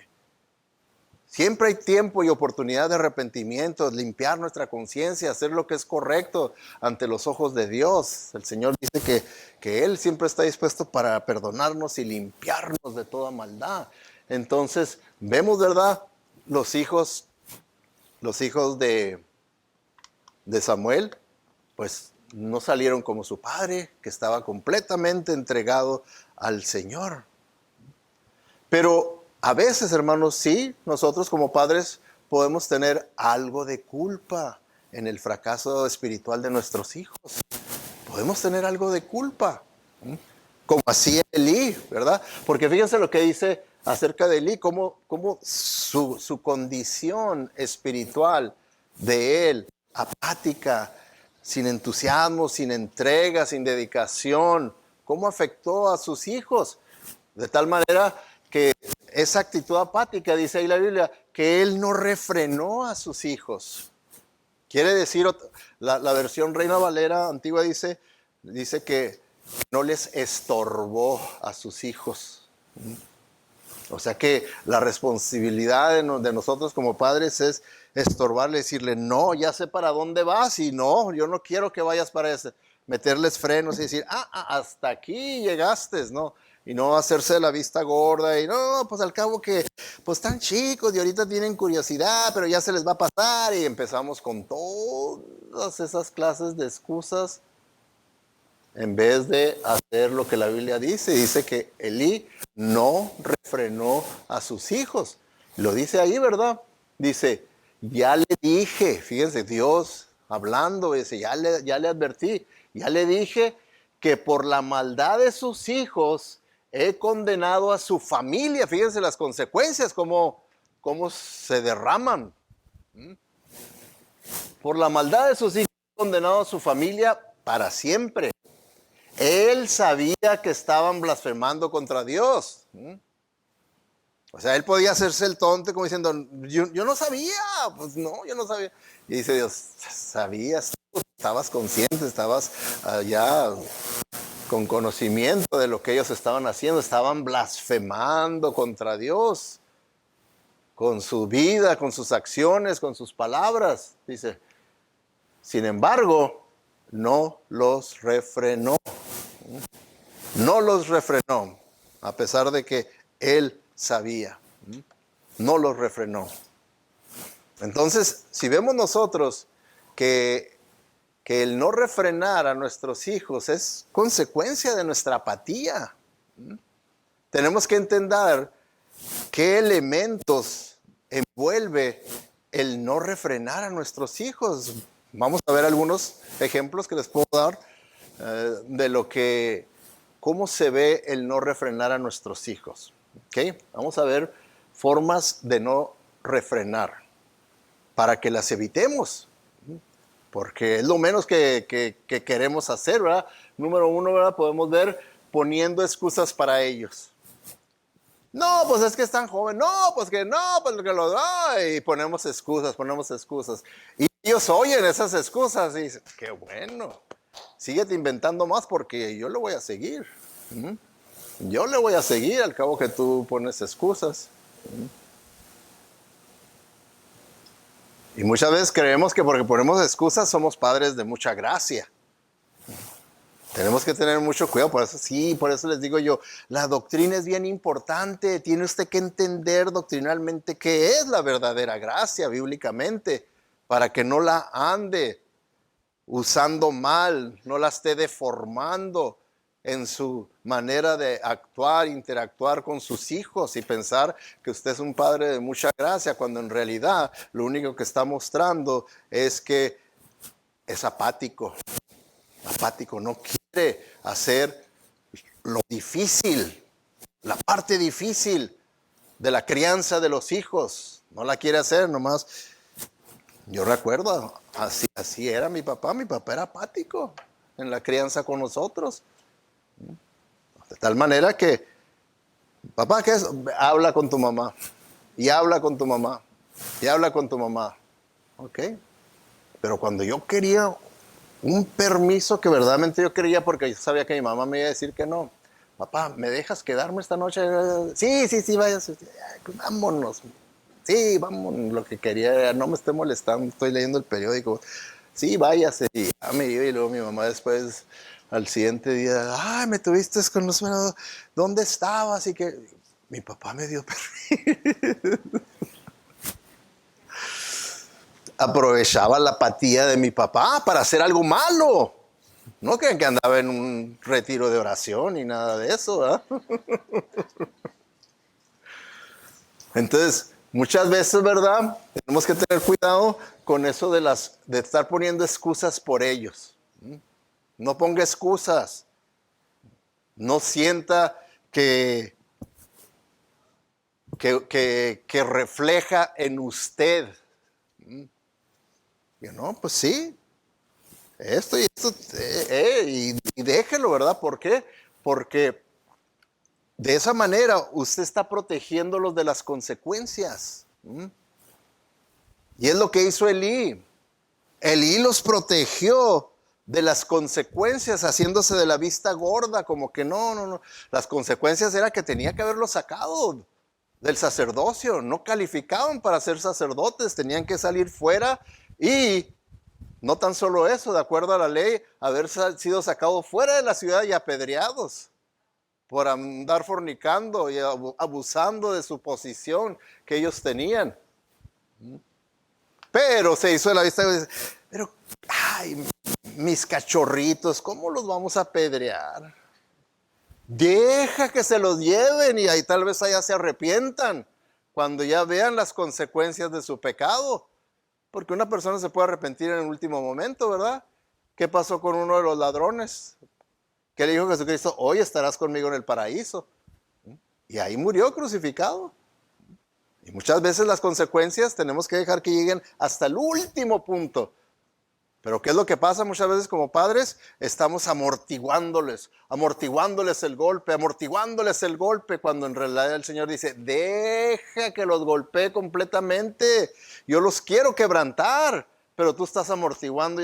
Siempre hay tiempo y oportunidad de arrepentimiento, limpiar nuestra conciencia, hacer lo que es correcto ante los ojos de Dios. El Señor dice que Él siempre está dispuesto para perdonarnos y limpiarnos de toda maldad. Entonces, vemos, ¿verdad? Los hijos de Samuel, pues no salieron como su padre, que estaba completamente entregado al Señor. Pero a veces, hermanos, sí, nosotros como padres podemos tener algo de culpa en el fracaso espiritual de nuestros hijos. Podemos tener algo de culpa, como así Elí, ¿verdad? Porque fíjense lo que dice acerca de Elí, cómo su condición espiritual de él, apática, sin entusiasmo, sin entrega, sin dedicación, cómo afectó a sus hijos. De tal manera que esa actitud apática, dice ahí la Biblia, que él no refrenó a sus hijos. Quiere decir, la versión Reina Valera antigua dice que no les estorbó a sus hijos. O sea que la responsabilidad de nosotros como padres es estorbarle, decirle, no, ya sé para dónde vas y no, yo no quiero que vayas para ese. Meterles frenos y decir, hasta aquí llegaste, ¿no? Y no hacerse la vista gorda y no, pues al cabo que, pues están chicos y ahorita tienen curiosidad, pero ya se les va a pasar y empezamos con todas esas clases de excusas en vez de hacer lo que la Biblia dice. Dice que Elí no refrenó a sus hijos. Lo dice ahí, ¿verdad? Dice, ya le dije, fíjense, Dios hablando, dice, ya le advertí, ya le dije que por la maldad de sus hijos he condenado a su familia. Fíjense las consecuencias, cómo se derraman. Por la maldad de sus hijos he condenado a su familia para siempre. Él sabía que estaban blasfemando contra Dios. O sea, él podía hacerse el tonto como diciendo, yo no sabía, pues no, yo no sabía. Y dice Dios, sabías, estabas consciente, estabas ya con conocimiento de lo que ellos estaban haciendo, estaban blasfemando contra Dios, con su vida, con sus acciones, con sus palabras. Dice, sin embargo, no los refrenó. No los refrenó, a pesar de que él sabía. No los refrenó. Entonces, si vemos nosotros que el no refrenar a nuestros hijos es consecuencia de nuestra apatía, tenemos que entender qué elementos envuelve el no refrenar a nuestros hijos. Vamos a ver algunos ejemplos que les puedo dar de cómo se ve el no refrenar a nuestros hijos. ¿Okay? Vamos a ver formas de no refrenar para que las evitemos, porque es lo menos que queremos hacer, ¿verdad? Número uno, ¿verdad? Podemos ver poniendo excusas para ellos. No, pues es que es tan joven. No, pues que no, pues que lo no. Y ponemos excusas, ponemos excusas. Y ellos oyen esas excusas y dicen, qué bueno. Síguete inventando más porque yo le voy a seguir. Yo le voy a seguir al cabo que tú pones excusas. Y muchas veces creemos que porque ponemos excusas somos padres de mucha gracia. Tenemos que tener mucho cuidado, por eso sí, por eso les digo yo, la doctrina es bien importante, tiene usted que entender doctrinalmente qué es la verdadera gracia bíblicamente, para que no la ande usando mal, no la esté deformando en su manera de actuar, interactuar con sus hijos y pensar que usted es un padre de mucha gracia, cuando en realidad lo único que está mostrando es que es apático, no quiere hacer lo difícil, la parte difícil de la crianza de los hijos, no la quiere hacer nomás. Yo recuerdo, así era mi papá era apático en la crianza con nosotros. De tal manera que, papá, ¿qué es? Habla con tu mamá, y habla con tu mamá, y habla con tu mamá. Ok, pero cuando yo quería un permiso que verdaderamente yo quería, porque yo sabía que mi mamá me iba a decir que no, papá, ¿me dejas quedarme esta noche? Sí, vaya, vámonos. Sí, vamos, lo que quería era, no me esté molestando, estoy leyendo el periódico. Sí, váyase. Y ya me iba y luego mi mamá después, al siguiente día, ay, me tuviste con los sueños, ¿dónde estabas? Y que mi papá me dio permiso. Aprovechaba la apatía de mi papá para hacer algo malo. No crean que andaba en un retiro de oración ni nada de eso, ¿verdad? Entonces, muchas veces, ¿verdad? Tenemos que tener cuidado con eso de estar poniendo excusas por ellos. No ponga excusas. No sienta que refleja en usted. Y no, pues sí, esto y esto, y déjelo, ¿verdad? ¿Por qué? Porque de esa manera usted está protegiéndolos de las consecuencias. Y es lo que hizo Elí. Elí los protegió de las consecuencias, haciéndose de la vista gorda, como que no. Las consecuencias era que tenía que haberlos sacado del sacerdocio. No calificaban para ser sacerdotes, tenían que salir fuera y no tan solo eso, de acuerdo a la ley, haber sido sacados fuera de la ciudad y apedreados por andar fornicando y abusando de su posición que ellos tenían. Pero se hizo de la vista, pero, ay, mis cachorritos, ¿cómo los vamos a apedrear? Deja que se los lleven y ahí tal vez allá se arrepientan cuando ya vean las consecuencias de su pecado. Porque una persona se puede arrepentir en el último momento, ¿verdad? ¿Qué pasó con uno de los ladrones? Que le dijo Jesucristo, hoy estarás conmigo en el paraíso. Y ahí murió crucificado. Y muchas veces las consecuencias tenemos que dejar que lleguen hasta el último punto. Pero ¿qué es lo que pasa muchas veces como padres? Estamos amortiguándoles el golpe, cuando en realidad el Señor dice, deja que los golpee completamente. Yo los quiero quebrantar, pero tú estás amortiguando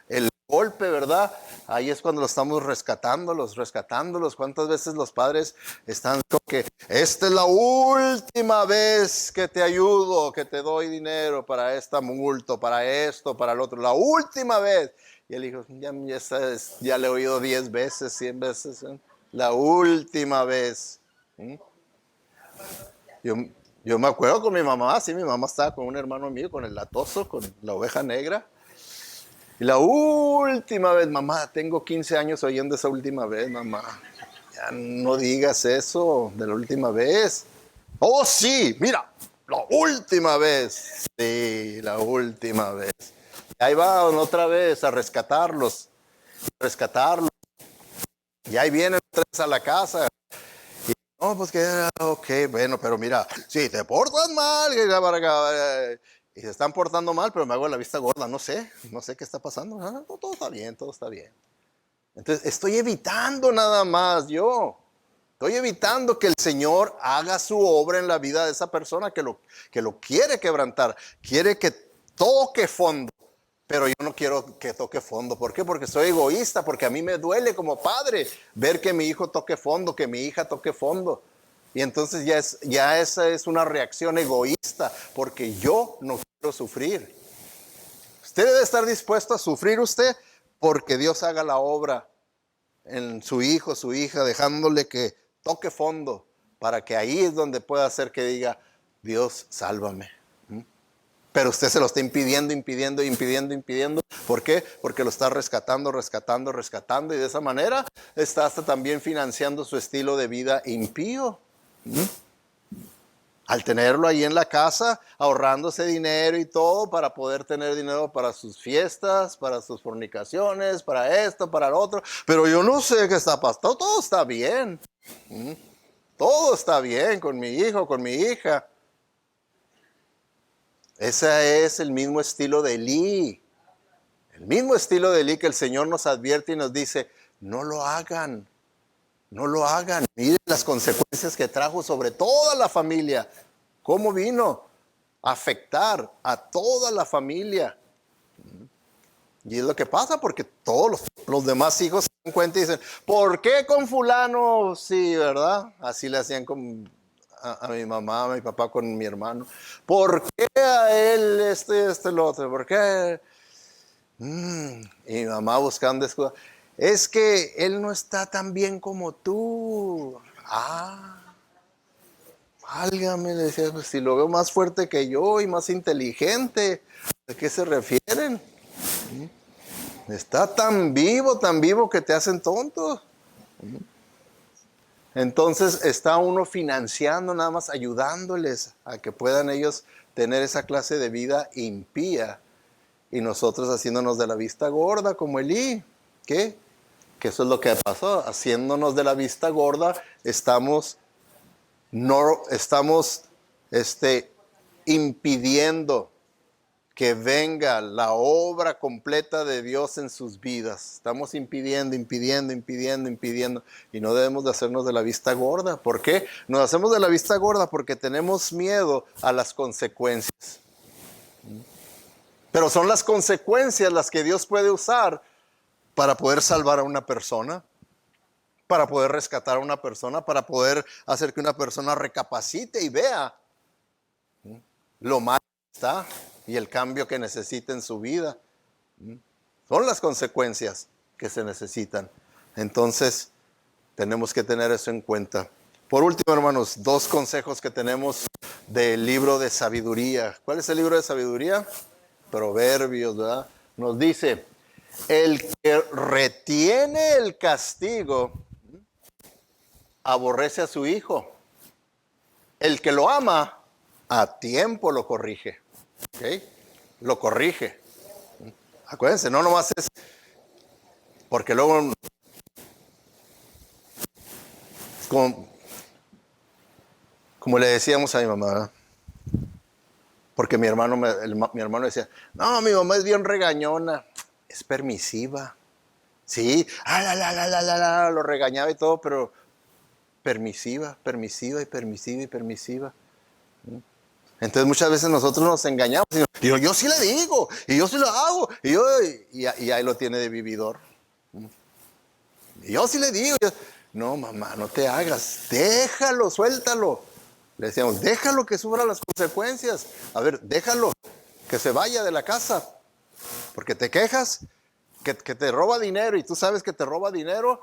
el golpe, ¿verdad? Ahí es cuando lo estamos rescatándolos. ¿Cuántas veces los padres están como que esta es la última vez que te ayudo, que te doy dinero para esta multa, para esto, para el otro? La última vez. Y el hijo, ya le he oído 10 veces, 100 veces. La última vez. Yo me acuerdo con mi mamá, sí, mi mamá estaba con un hermano mío, con el latoso, con la oveja negra. Y la última vez, mamá, tengo 15 años oyendo esa última vez, mamá. Ya no digas eso de la última vez. Oh, sí, mira, la última vez. Sí, la última vez. Y ahí van otra vez a rescatarlos. Y ahí vienen otra vez a la casa. Y, no, pues que, ok, bueno, pero mira, si te portas mal, y se están portando mal, pero me hago la vista gorda, no sé qué está pasando. No, todo está bien. Entonces, estoy evitando nada más yo. Estoy evitando que el Señor haga su obra en la vida de esa persona que lo quiere quebrantar, quiere que toque fondo. Pero yo no quiero que toque fondo. ¿Por qué? Porque soy egoísta, porque a mí me duele como padre ver que mi hijo toque fondo, que mi hija toque fondo. Y entonces ya esa es una reacción egoísta, porque yo no quiero sufrir. Usted debe estar dispuesto a sufrir usted porque Dios haga la obra en su hijo, su hija, dejándole que toque fondo, para que ahí es donde pueda hacer que diga, Dios, sálvame. Pero usted se lo está impidiendo. ¿Por qué? Porque lo está rescatando, y de esa manera está hasta también financiando su estilo de vida impío. Al tenerlo ahí en la casa, ahorrándose dinero y todo para poder tener dinero para sus fiestas, para sus fornicaciones, para esto, para lo otro. Pero yo no sé qué está pasando. Todo está bien. Todo está bien con mi hijo, con mi hija. Ese es el mismo estilo de Elí. El mismo estilo de Elí que el Señor nos advierte y nos dice, no lo hagan. No lo hagan. Miren las consecuencias que trajo sobre toda la familia. ¿Cómo vino a afectar a toda la familia? Y es lo que pasa porque todos los demás hijos se dan cuenta y dicen, ¿por qué con fulano? Sí, ¿verdad? Así le hacían a mi mamá, a mi papá con mi hermano. ¿Por qué a él el otro? ¿Por qué? Y mi mamá buscando excusa. Es que él no está tan bien como tú. Válgame, le decía, pues si lo veo más fuerte que yo y más inteligente, ¿de qué se refieren? Está tan vivo que te hacen tonto. Entonces está uno financiando, nada más ayudándoles a que puedan ellos tener esa clase de vida impía. Y nosotros haciéndonos de la vista gorda como Elí. ¿Qué? Que eso es lo que pasó. Haciéndonos de la vista gorda, estamos impidiendo que venga la obra completa de Dios en sus vidas. Estamos impidiendo. Y no debemos de hacernos de la vista gorda. ¿Por qué? Nos hacemos de la vista gorda porque tenemos miedo a las consecuencias. Pero son las consecuencias las que Dios puede usar para poder salvar a una persona, para poder rescatar a una persona, para poder hacer que una persona recapacite y vea lo mal que está y el cambio que necesita en su vida. Son las consecuencias que se necesitan. Entonces, tenemos que tener eso en cuenta. Por último, hermanos, 2 consejos que tenemos del libro de sabiduría. ¿Cuál es el libro de sabiduría? Proverbios, ¿verdad? Nos dice, el que retiene el castigo aborrece a su hijo. El que lo ama a tiempo lo corrige. ¿Okay? Lo corrige. Acuérdense, no nomás es porque luego como le decíamos a mi mamá, ¿verdad? Porque mi hermano decía, no, mi mamá es bien regañona, es permisiva. Sí, lo regañaba y todo, pero permisiva. Entonces muchas veces nosotros nos engañamos. Y yo sí le digo, y yo sí lo hago, y ahí lo tiene de vividor. Y yo sí le digo, no mamá, no te hagas, déjalo, suéltalo. Le decíamos, déjalo que sufra las consecuencias. A ver, déjalo, que se vaya de la casa. Porque te quejas que te roba dinero y tú sabes que te roba dinero.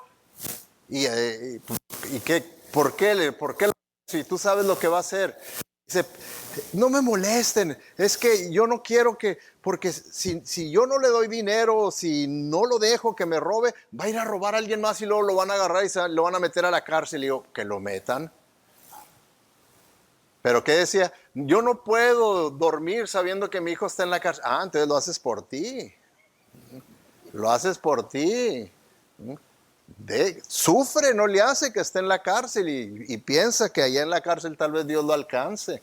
¿Y qué? ¿Por qué? Si tú sabes lo que va a hacer. Dice, no me molesten, es que yo no quiero porque si yo no le doy dinero, si no lo dejo que me robe, va a ir a robar a alguien más y luego lo van a agarrar y lo van a meter a la cárcel. Y yo, que lo metan. Pero ¿qué decía? Yo no puedo dormir sabiendo que mi hijo está en la cárcel. Entonces lo haces por ti. Lo haces por ti. Sufre, no le hace que esté en la cárcel y piensa que allá en la cárcel tal vez Dios lo alcance.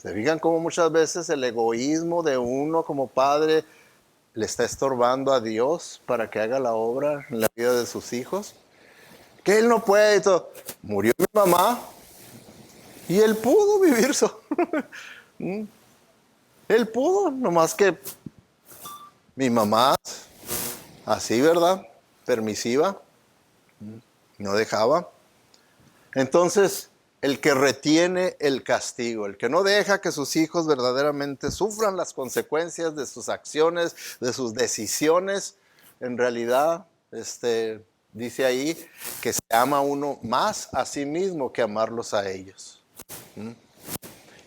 ¿Se fijan cómo muchas veces el egoísmo de uno como padre le está estorbando a Dios para que haga la obra en la vida de sus hijos? que él no puede y todo. Murió mi mamá y él pudo vivir solo. Él pudo, nomás que mi mamá, así, ¿verdad? Permisiva, no dejaba. Entonces, el que retiene el castigo, el que no deja que sus hijos verdaderamente sufran las consecuencias de sus acciones, de sus decisiones, en realidad, dice ahí que se ama a uno más a sí mismo que amarlos a ellos.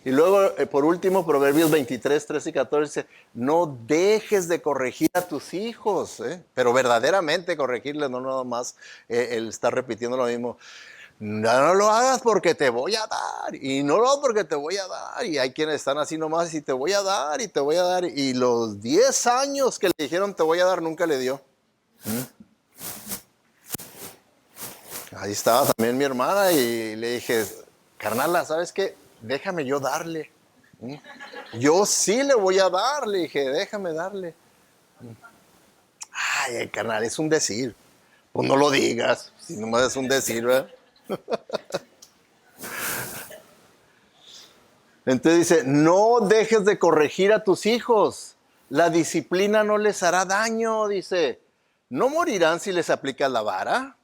Y luego, por último, Proverbios 23, 13 y 14 dice, no dejes de corregir a tus hijos, pero verdaderamente corregirles, no nada más él está repitiendo lo mismo. No lo hagas porque te voy a dar, y no lo porque te voy a dar, y hay quienes están así nomás, y te voy a dar, y te voy a dar, y los 10 años que le dijeron te voy a dar, nunca le dio. Ahí estaba también mi hermana, y le dije, carnala, ¿sabes qué? Déjame yo darle. Yo sí le voy a dar, le dije, déjame darle. Ay, carnal, es un decir. Pues no lo digas, si nomás es un decir, ¿verdad? Entonces dice, no dejes de corregir a tus hijos. La disciplina no les hará daño, dice. ¿No morirán si les aplicas la vara?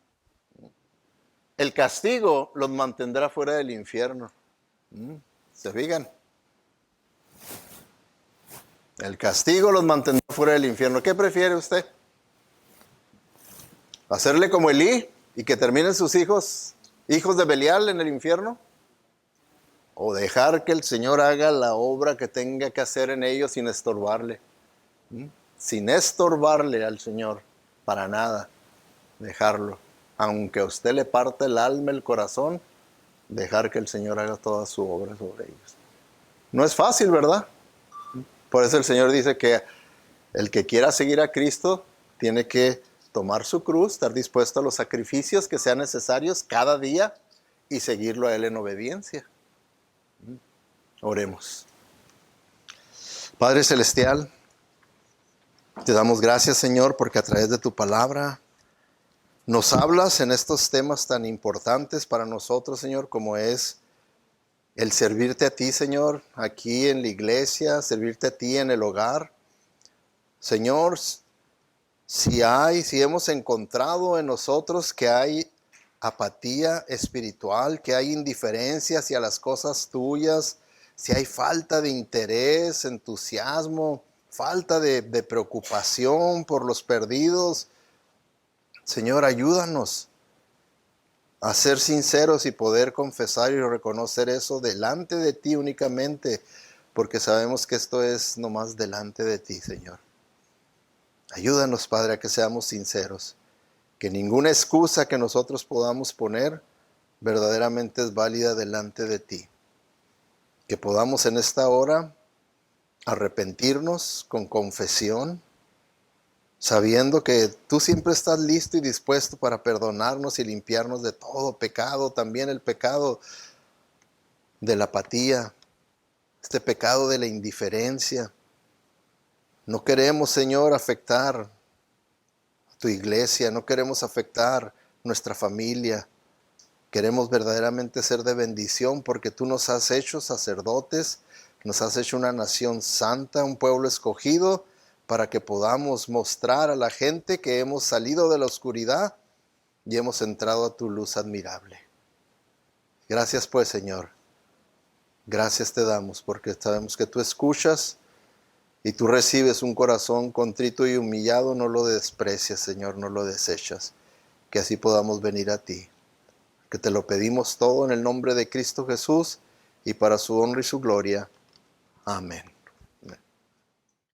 El castigo los mantendrá fuera del infierno. ¿Se fijan? El castigo los mantendrá fuera del infierno. ¿Qué prefiere usted? ¿Hacerle como Elí y que terminen sus hijos de Belial en el infierno? ¿O dejar que el Señor haga la obra que tenga que hacer en ellos sin estorbarle? Sin estorbarle al Señor, para nada, dejarlo. Aunque a usted le parte el alma, el corazón, dejar que el Señor haga toda su obra sobre ellos. No es fácil, ¿verdad? Por eso el Señor dice que el que quiera seguir a Cristo tiene que tomar su cruz, estar dispuesto a los sacrificios que sean necesarios cada día y seguirlo a Él en obediencia. Oremos. Padre Celestial, te damos gracias, Señor, porque a través de tu palabra nos hablas en estos temas tan importantes para nosotros, Señor, como es el servirte a ti, Señor, aquí en la iglesia, servirte a ti en el hogar. Señor, si hemos encontrado en nosotros que hay apatía espiritual, que hay indiferencia hacia las cosas tuyas, si hay falta de interés, entusiasmo, falta de preocupación por los perdidos, Señor, ayúdanos a ser sinceros y poder confesar y reconocer eso delante de ti únicamente, porque sabemos que esto es nomás delante de ti, Señor. Ayúdanos, Padre, a que seamos sinceros, que ninguna excusa que nosotros podamos poner verdaderamente es válida delante de ti. Que podamos en esta hora arrepentirnos con confesión, sabiendo que tú siempre estás listo y dispuesto para perdonarnos y limpiarnos de todo pecado, también el pecado de la apatía, este pecado de la indiferencia. No queremos, Señor, afectar a tu iglesia, no queremos afectar nuestra familia. Queremos verdaderamente ser de bendición porque tú nos has hecho sacerdotes, nos has hecho una nación santa, un pueblo escogido, para que podamos mostrar a la gente que hemos salido de la oscuridad y hemos entrado a tu luz admirable. Gracias pues, Señor. Gracias te damos porque sabemos que tú escuchas y tú recibes un corazón contrito y humillado, no lo desprecias, Señor, no lo desechas. Que así podamos venir a ti. Que te lo pedimos todo en el nombre de Cristo Jesús y para su honra y su gloria. Amén.